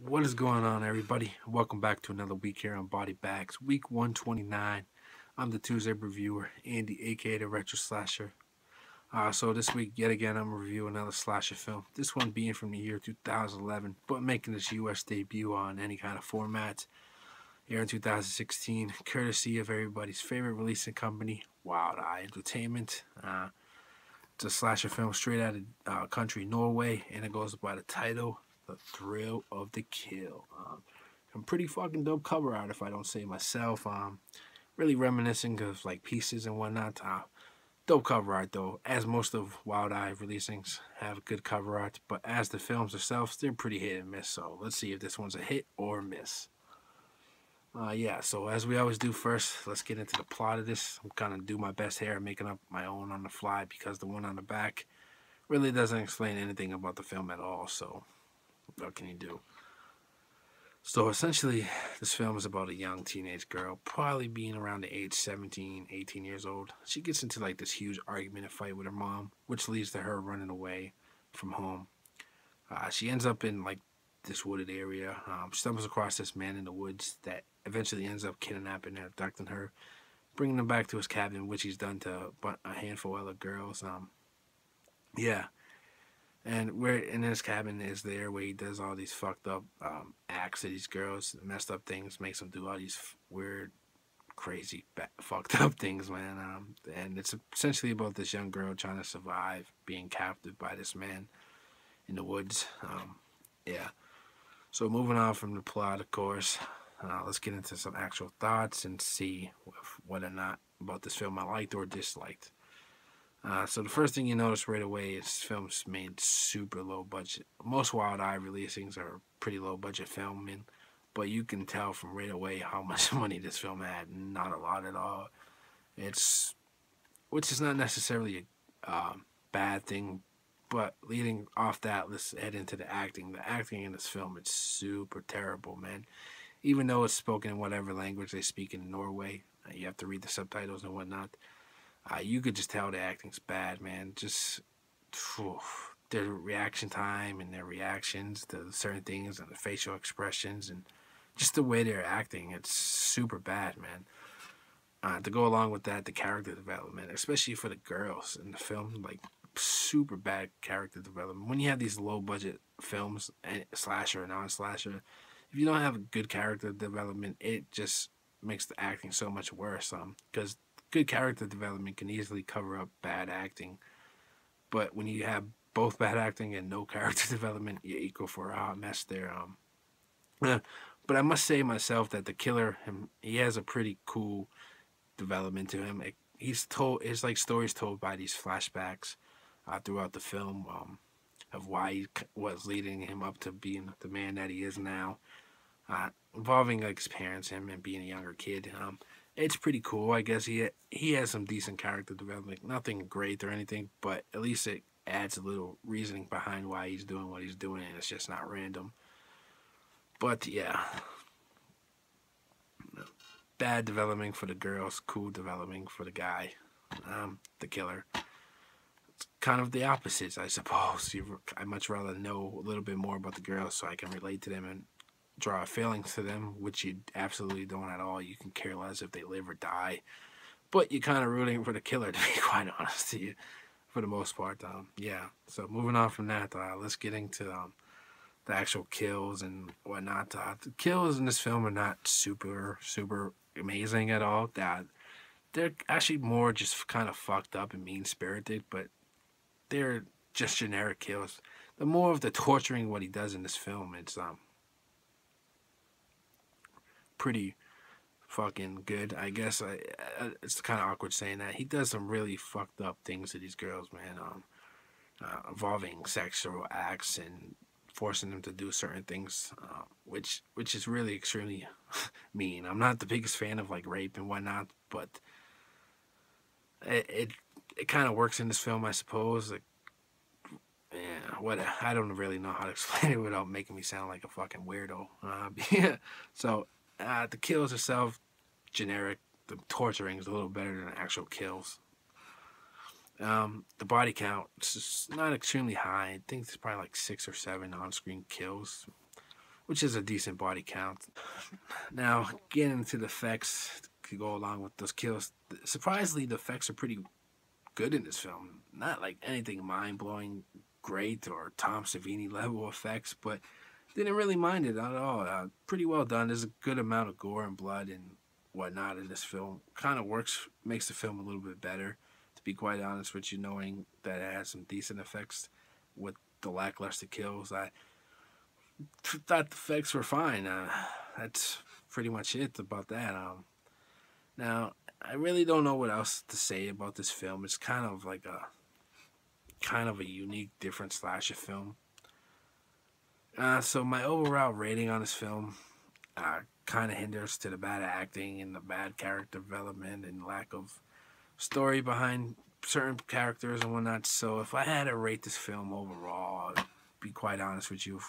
What is going on, everybody? Welcome back to another week here on Body Bags, week 129. I'm the Tuesday reviewer, Andy, aka the Retro Slasher. So this week, yet again, I'm reviewing another slasher film. This one being from the year 2011, but making its U.S. debut on any kind of format here in 2016, courtesy of everybody's favorite releasing company, Wild Eye Entertainment. It's a slasher film straight out of country Norway, and it goes by the title The Thrill of the Kill. Some pretty fucking dope cover art, if I don't say myself. Really reminiscent of like pieces and whatnot. Dope cover art though, as most of Wild Eye releasings have good cover art, but as the films themselves, they're pretty hit and miss. So let's see if this one's a hit or a miss. So as we always do first, let's get into the plot of this. I'm gonna do my best here, making up my own on the fly because the one on the back really doesn't explain anything about the film at all. So what can you do? So essentially, this film is about a young teenage girl, probably being around the age 17, 18 years old. She gets into like this huge argument and fight with her mom, which leads to her running away from home. She ends up in like this wooded area, stumbles across this man in the woods that eventually ends up kidnapping and abducting her, bringing him back to his cabin, which he's done to a handful of other girls. Yeah, and where in his cabin is there where he does all these fucked up acts to these girls, messed up things, makes them do all these weird, crazy, fucked up things, man. And it's essentially about this young girl trying to survive being captured by this man in the woods. Yeah. So moving on from the plot, of course, let's get into some actual thoughts and see whether or not about this film I liked or disliked. So the first thing you notice right away is this film's made super low budget. Most Wild Eye releasings are pretty low budget filming, but you can tell from right away how much money this film had. Not a lot at all. Which is not necessarily a bad thing, but leading off that, let's head into the acting. The acting in this film is super terrible, man. Even though it's spoken in whatever language they speak in Norway, you have to read the subtitles and whatnot. You could just tell the acting's bad, man. Just their reaction time and their reactions to certain things and the facial expressions and just the way they're acting, it's super bad, man. To go along with that, the character development, especially for the girls in the film, like super bad character development. When you have these low budget films, slasher and non-slasher, if you don't have good character development, it just makes the acting so much worse. Because good character development can easily cover up bad acting, but when you have both bad acting and no character development, you equal for a hot mess there. But I must say myself that the killer, he has a pretty cool development to him. It's like stories told by these flashbacks throughout the film of why he was leading him up to being the man that he is now, involving like his parents, him, and being a younger kid. It's pretty cool. I guess he has some decent character development. Nothing great or anything, but at least it adds a little reasoning behind why he's doing what he's doing, and it's just not random. But yeah, bad development for the girls, cool development for the guy, the killer. It's kind of the opposites, I suppose. I much rather know a little bit more about the girls so I can relate to them and draw feelings to them, which you absolutely don't at all. You can care less if they live or die, but you're kind of rooting for the killer, to be quite honest to you, for the most part. Yeah. So moving on from that, let's get into the actual kills and whatnot. The kills in this film are not super amazing at all. They're actually more just kind of fucked up and mean spirited, but they're just generic kills. The more of the torturing what he does in this film, it's pretty fucking good. I guess it's kind of awkward saying that. He does some really fucked up things to these girls, man. Involving sexual acts and forcing them to do certain things, which is really extremely mean. I'm not the biggest fan of like rape and whatnot, but it kind of works in this film, I suppose. Like, yeah, what I don't really know how to explain it without making me sound like a fucking weirdo. Yeah, so the kills itself, generic. The torturing is a little better than the actual kills. The body count is just not extremely high. I think it's probably like 6 or 7 on-screen kills, which is a decent body count. Now, getting into the effects to go along with those kills, surprisingly, the effects are pretty good in this film. Not like anything mind-blowing great or Tom Savini level effects, but didn't really mind it at all. Pretty well done. There's a good amount of gore and blood and whatnot in this film. Kind of works, makes the film a little bit better, to be quite honest with you, knowing that it has some decent effects with the lackluster kills. I thought the effects were fine. That's pretty much it about that. Now, I really don't know what else to say about this film. It's kind of like a unique, different slasher film. So my overall rating on this film kind of hinders to the bad acting and the bad character development and lack of story behind certain characters and whatnot. So if I had to rate this film overall, I'd be quite honest with you,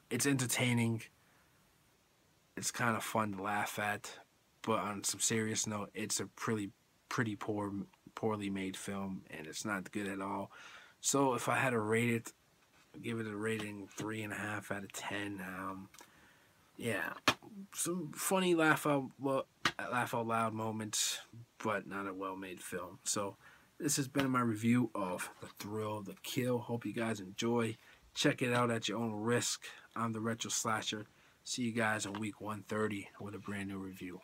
it's entertaining. It's kind of fun to laugh at, but on some serious note, it's a pretty poorly made film, and it's not good at all. So if I had to rate it, I'd give it a rating 3.5 out of 10. Yeah, some funny laugh out loud moments, but not a well-made film. So this has been my review of The Thrill of the Kill. Hope you guys enjoy. Check it out at your own risk. I'm the Retro Slasher. See you guys on week 130 with a brand new review.